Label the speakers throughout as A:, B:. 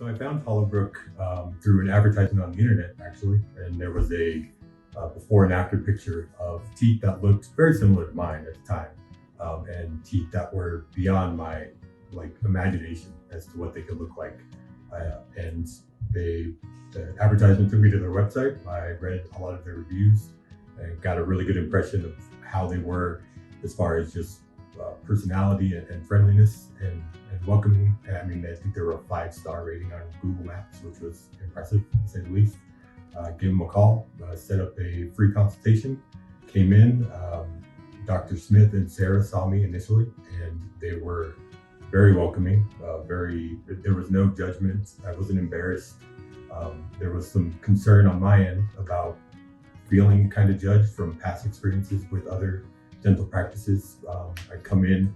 A: So I found HollowBrook through an advertisement on the internet, actually, and there was a before and after picture of teeth that looked very similar to mine at the time, and teeth that were beyond my imagination as to what they could look like. And the advertisement took me to their website. I read a lot of their reviews and got a really good impression of how they were as far as just personality and friendliness and welcoming. I mean, I think they were a 5-star rating on Google Maps, which was impressive to say the least. Gave them a call, set up a free consultation, came in. Dr. Smith and Sarah saw me initially, and they were very welcoming. There was no judgment. I wasn't embarrassed. There was some concern on my end about feeling kind of judged from past experiences with other dental practices. I come in,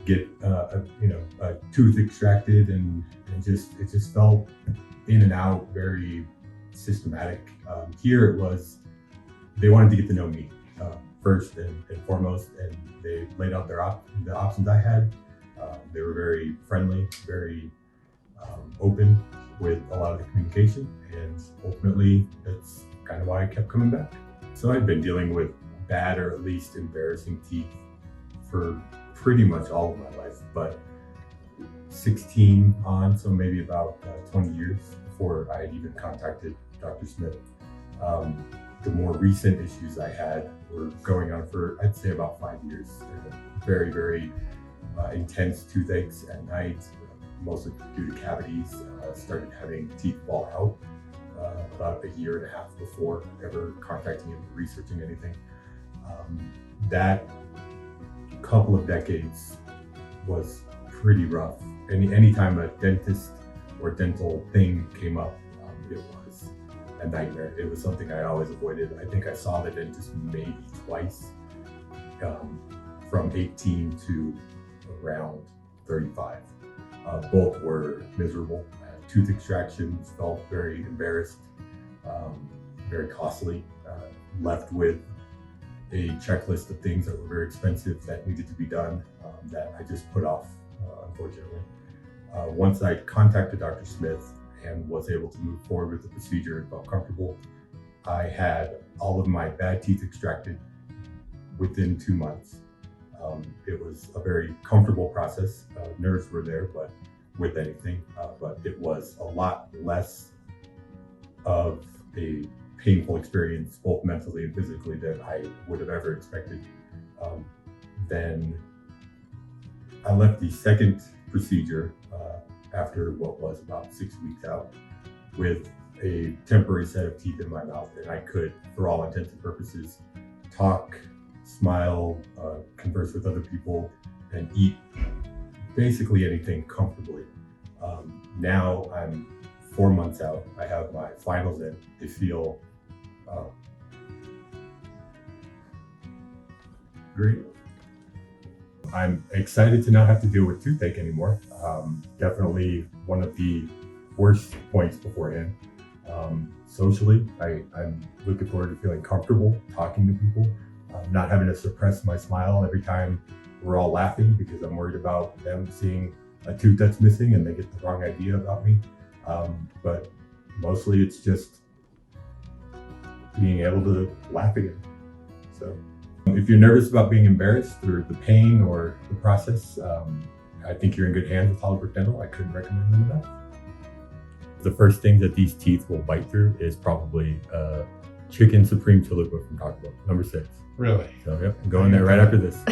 A: get a tooth extracted, and it just felt in and out, very systematic. Here it was, they wanted to get to know me first and foremost, and they laid out the options I had. They were very friendly, very open with a lot of the communication, and ultimately that's kind of why I kept coming back. So I've been dealing with bad or at least embarrassing teeth for pretty much all of my life, but 16 on, so maybe about 20 years before I had even contacted Dr. Smith. The more recent issues I had were going on for, I'd say, about 5 years. Very, very intense toothaches at night, mostly due to cavities. Started having teeth fall out about a year and a half before ever contacting him or researching anything. That couple of decades was pretty rough. Anytime a dentist or dental thing came up, it was a nightmare. It was something I always avoided. I think I saw the dentist maybe twice, from 18 to around 35. Both were miserable. Tooth extractions, felt very embarrassed, very costly. Left with a checklist of things that were very expensive that needed to be done, that I just put off, unfortunately. Once I contacted Dr. Smith and was able to move forward with the procedure and felt comfortable, I had all of my bad teeth extracted within 2 months. It was a very comfortable process. Nerves were there, but with anything, but it was a lot less of a painful experience, both mentally and physically, than I would have ever expected. Then I left the second procedure after what was about 6 weeks out with a temporary set of teeth in my mouth, and I could, for all intents and purposes, talk, smile, converse with other people, and eat basically anything comfortably. Now I'm 4 months out. I have my finals in. They feel great. I'm excited to not have to deal with toothache anymore. Definitely one of the worst points beforehand. Socially, I'm looking forward to feeling comfortable talking to people, not having to suppress my smile every time we're all laughing because I'm worried about them seeing a tooth that's missing and they get the wrong idea about me. But mostly it's just being able to laugh again. So if you're nervous about being embarrassed through the pain or the process, I think you're in good hands with HollowBrook Dental. I couldn't recommend them enough. The first thing that these teeth will bite through is probably chicken supreme chalupa from Taco Bell, number 6.
B: Really?
A: So yep, I'm going there right after this.